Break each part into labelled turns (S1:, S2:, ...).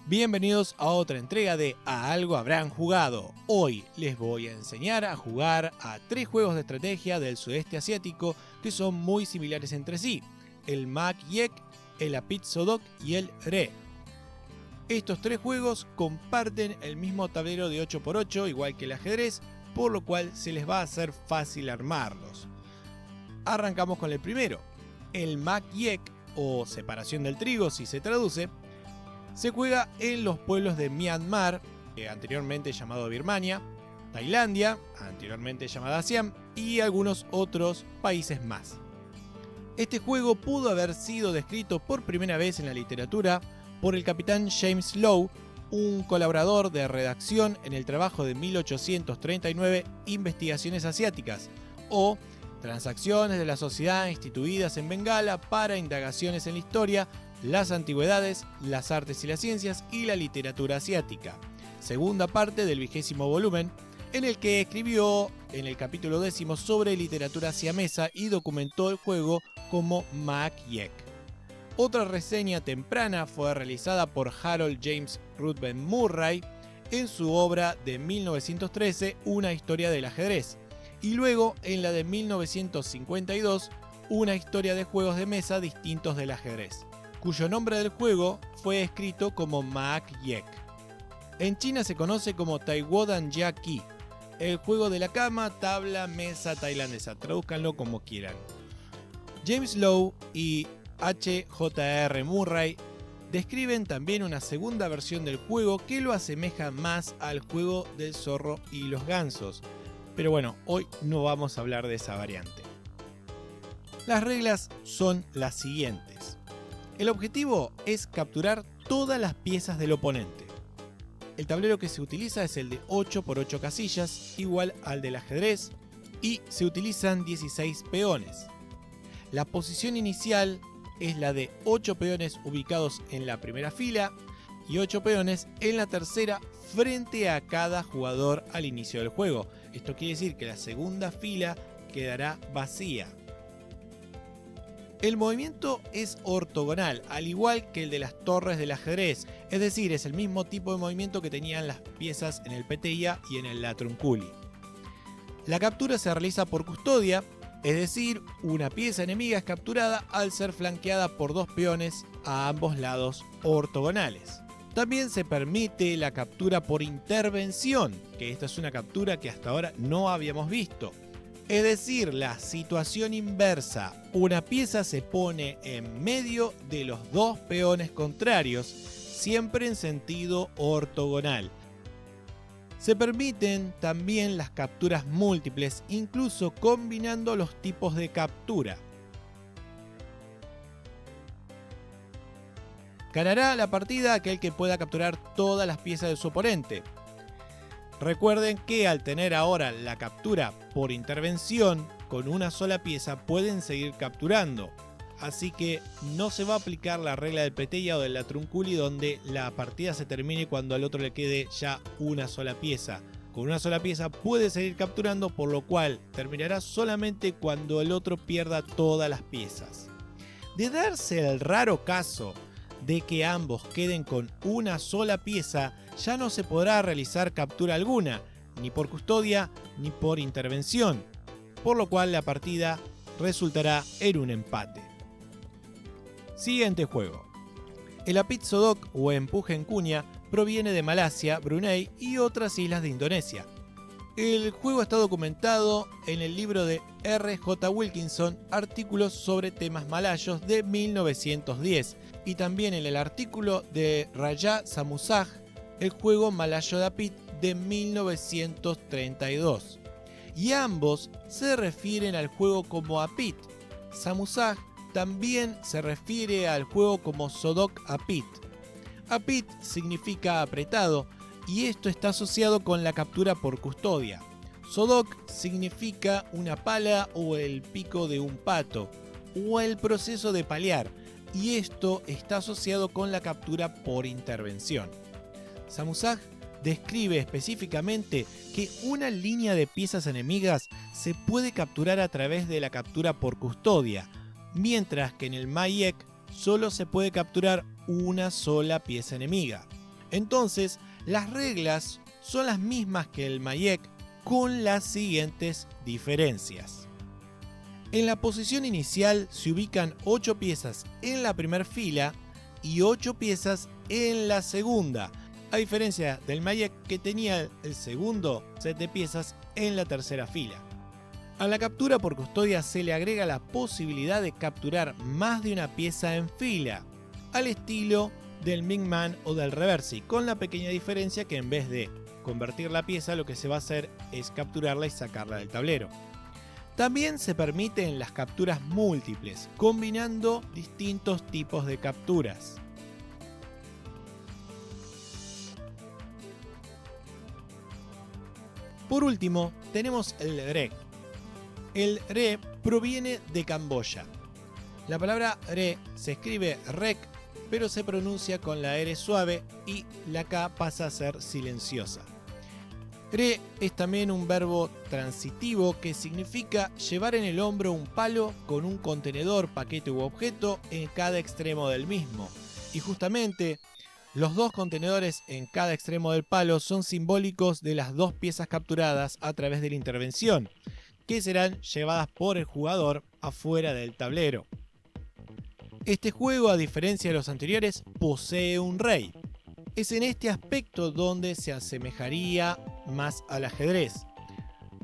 S1: Bienvenidos a otra entrega de A Algo Habrán Jugado. Hoy les voy a enseñar a jugar a 3 juegos de estrategia del sudeste asiático que son muy similares entre sí: el Mak Yek, el Apit Sodok y el Re. Estos 3 juegos comparten el mismo tablero de 8×8, igual que el ajedrez, por lo cual se les va a hacer fácil armarlos. Arrancamos con el primero. El Mak Yek, o separación del trigo si se traduce, se juega en los pueblos de Myanmar, anteriormente llamado Birmania, Tailandia, anteriormente llamada Siam, y algunos otros países más. Este juego pudo haber sido descrito por primera vez en la literatura por el capitán James Lowe, un colaborador de redacción en el trabajo de 1839 Investigaciones Asiáticas, o Transacciones de la Sociedad instituidas en Bengala para indagaciones en la historia, las antigüedades, las artes y las ciencias y la literatura asiática, segunda parte del 20º volumen, en el que escribió en el capítulo 10 sobre literatura siamesa y documentó el juego como Mak Yek. Otra reseña temprana fue realizada por Harold James Ruthven Murray en su obra de 1913, Una historia del ajedrez, y luego en la de 1952, Una historia de juegos de mesa distintos del ajedrez, cuyo nombre del juego fue escrito como Mak Yek. En China se conoce como Taiwodan Ya Qi, el juego de la cama, tabla, mesa tailandesa, tradúzcanlo como quieran. James Lowe y H.J.R. Murray describen también una segunda versión del juego que lo asemeja más al juego del zorro y los gansos, pero bueno, hoy no vamos a hablar de esa variante. Las reglas son las siguientes. El objetivo es capturar todas las piezas del oponente. El tablero que se utiliza es el de 8×8 casillas, igual al del ajedrez, y se utilizan 16 peones. La posición inicial es la de 8 peones ubicados en la primera fila y 8 peones en la tercera frente a cada jugador al inicio del juego. Esto quiere decir que la segunda fila quedará vacía. El movimiento es ortogonal, al igual que el de las torres del ajedrez, es decir, es el mismo tipo de movimiento que tenían las piezas en el Peteia y en el Latrunculi. La captura se realiza por custodia, es decir, una pieza enemiga es capturada al ser flanqueada por 2 peones a ambos lados ortogonales. También se permite la captura por intervención, que esta es una captura que hasta ahora no habíamos visto. Es decir, la situación inversa, una pieza se pone en medio de los 2 peones contrarios, siempre en sentido ortogonal. Se permiten también las capturas múltiples, incluso combinando los tipos de captura. Ganará la partida aquel que pueda capturar todas las piezas de su oponente. Recuerden que al tener ahora la captura por intervención, con una sola pieza pueden seguir capturando. Así que no se va a aplicar la regla del Peteia o del Latrunculi, donde la partida se termine cuando al otro le quede ya una sola pieza. Con una sola pieza puede seguir capturando, por lo cual terminará solamente cuando el otro pierda todas las piezas. De darse el raro caso de que ambos queden con una sola pieza, ya no se podrá realizar captura alguna, ni por custodia ni por intervención, por lo cual la partida resultará en un empate. Siguiente juego. El Apit Sodok o empuje en cuña proviene de Malasia, Brunei y otras islas de Indonesia. El juego está documentado en el libro de R.J. Wilkinson, Artículos sobre temas malayos, de 1910, y también en el artículo de Raja Samusaj, El juego malayo de Apit, de 1932. Y ambos se refieren al juego como Apit. Samusaj también se refiere al juego como Sodok Apit. Apit significa apretado, y esto está asociado con la captura por custodia. Sodok significa una pala o el pico de un pato, o el proceso de palear, y esto está asociado con la captura por intervención. Samusaj describe específicamente que una línea de piezas enemigas se puede capturar a través de la captura por custodia, mientras que en el Mak Yek solo se puede capturar una sola pieza enemiga. Entonces, las reglas son las mismas que el Mayek con las siguientes diferencias. En la posición inicial se ubican 8 piezas en la primera fila y 8 piezas en la segunda, a diferencia del Mayek que tenía el segundo set de piezas en la tercera fila. A la captura por custodia se le agrega la posibilidad de capturar más de una pieza en fila, al estilo del Mingman o del Reversi, con la pequeña diferencia que en vez de convertir la pieza lo que se va a hacer es capturarla y sacarla del tablero. También se permiten las capturas múltiples, combinando distintos tipos de capturas. Por último, tenemos el Re. El Re proviene de Camboya. La palabra Re se escribe Rec, pero se pronuncia con la R suave y la K pasa a ser silenciosa. Re es también un verbo transitivo que significa llevar en el hombro un palo con un contenedor, paquete u objeto en cada extremo del mismo. Y justamente los dos contenedores en cada extremo del palo son simbólicos de las dos piezas capturadas a través de la intervención, que serán llevadas por el jugador afuera del tablero. Este juego, a diferencia de los anteriores, posee un rey. Es en este aspecto donde se asemejaría más al ajedrez.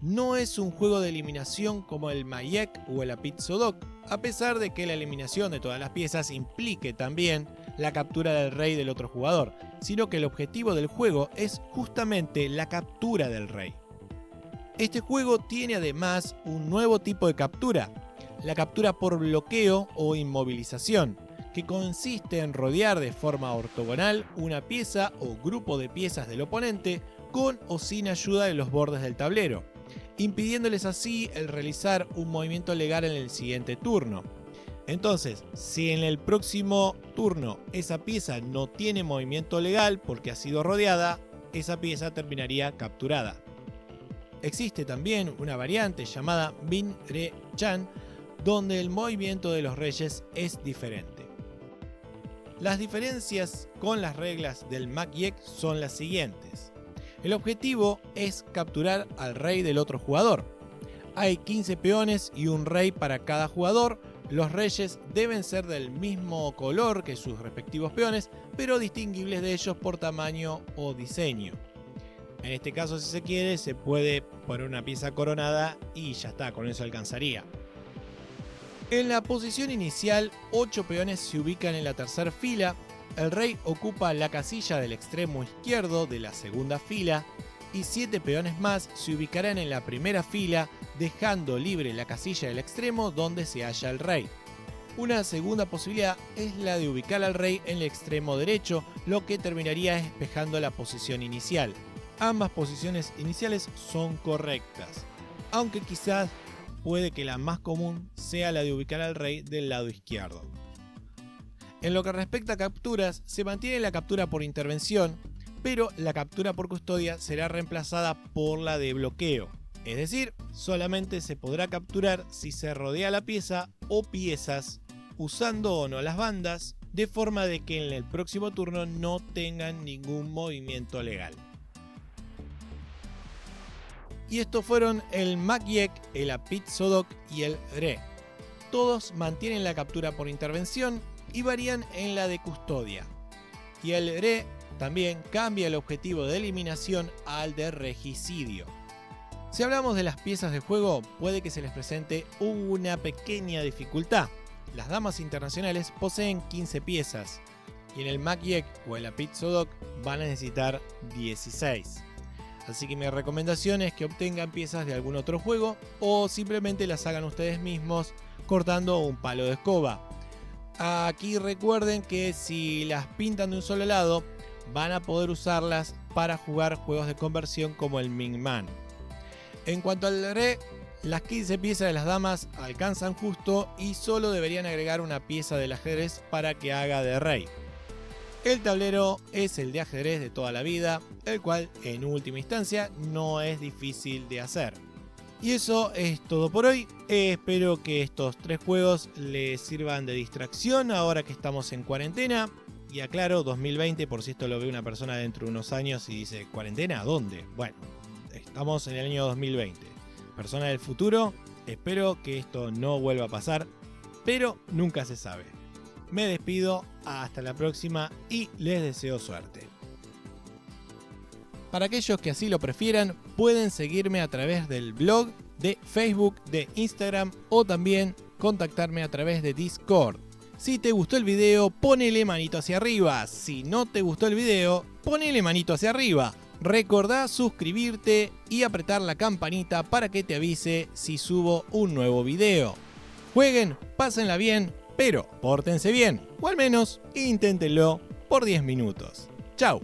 S1: No es un juego de eliminación como el Mayek o el Apit Sodok, a pesar de que la eliminación de todas las piezas implique también la captura del rey del otro jugador, sino que el objetivo del juego es justamente la captura del rey. Este juego tiene además un nuevo tipo de captura, la captura por bloqueo o inmovilización, que consiste en rodear de forma ortogonal una pieza o grupo de piezas del oponente con o sin ayuda de los bordes del tablero, impidiéndoles así el realizar un movimiento legal en el siguiente turno. Entonces, si en el próximo turno esa pieza no tiene movimiento legal porque ha sido rodeada, esa pieza terminaría capturada. Existe también una variante llamada Bin Re Chan, donde el movimiento de los reyes es diferente. Las diferencias con las reglas del Mayek son las siguientes. El objetivo es capturar al rey del otro jugador. Hay 15 peones y un rey para cada jugador. Los reyes deben ser del mismo color que sus respectivos peones, pero distinguibles de ellos por tamaño o diseño. En este caso, si se quiere, se puede poner una pieza coronada y ya está, con eso alcanzaría. En la posición inicial, 8 peones se ubican en la tercera fila, el rey ocupa la casilla del extremo izquierdo de la segunda fila y 7 peones más se ubicarán en la primera fila, dejando libre la casilla del extremo donde se halla el rey. Una segunda posibilidad es la de ubicar al rey en el extremo derecho, lo que terminaría despejando la posición inicial. Ambas posiciones iniciales son correctas, aunque quizás puede que la más común sea la de ubicar al rey del lado izquierdo. En lo que respecta a capturas, se mantiene la captura por intervención, pero la captura por custodia será reemplazada por la de bloqueo. Es decir, solamente se podrá capturar si se rodea la pieza o piezas, usando o no las bandas, de forma de que en el próximo turno no tengan ningún movimiento legal. Y estos fueron el Mayek, el Apit Sodok y el Re. Todos mantienen la captura por intervención y varían en la de custodia. Y el Re también cambia el objetivo de eliminación al de regicidio. Si hablamos de las piezas de juego, puede que se les presente una pequeña dificultad. Las damas internacionales poseen 15 piezas y en el Mayek o el Apit Sodok van a necesitar 16. Así que mi recomendación es que obtengan piezas de algún otro juego o simplemente las hagan ustedes mismos cortando un palo de escoba. Aquí recuerden que si las pintan de un solo lado, van a poder usarlas para jugar juegos de conversión como el Mingman. En cuanto al Re, las 15 piezas de las damas alcanzan justo y solo deberían agregar una pieza del ajedrez para que haga de rey. El tablero es el de ajedrez de toda la vida, el cual en última instancia no es difícil de hacer. Y eso es todo por hoy. Espero que estos 3 juegos les sirvan de distracción ahora que estamos en cuarentena. Y aclaro, 2020 por si esto lo ve una persona dentro de unos años y dice, ¿cuarentena? ¿Dónde? Bueno, estamos en el año 2020. Persona del futuro, espero que esto no vuelva a pasar, pero nunca se sabe. Me despido, hasta la próxima y les deseo suerte. Para aquellos que así lo prefieran, pueden seguirme a través del blog, de Facebook, de Instagram o también contactarme a través de Discord. Si te gustó el video, ponele manito hacia arriba. Si no te gustó el video, ponele manito hacia arriba. Recordá suscribirte y apretar la campanita para que te avise si subo un nuevo video. Jueguen, pásenla bien, pero pórtense bien. O al menos inténtenlo por 10 minutos. Chau.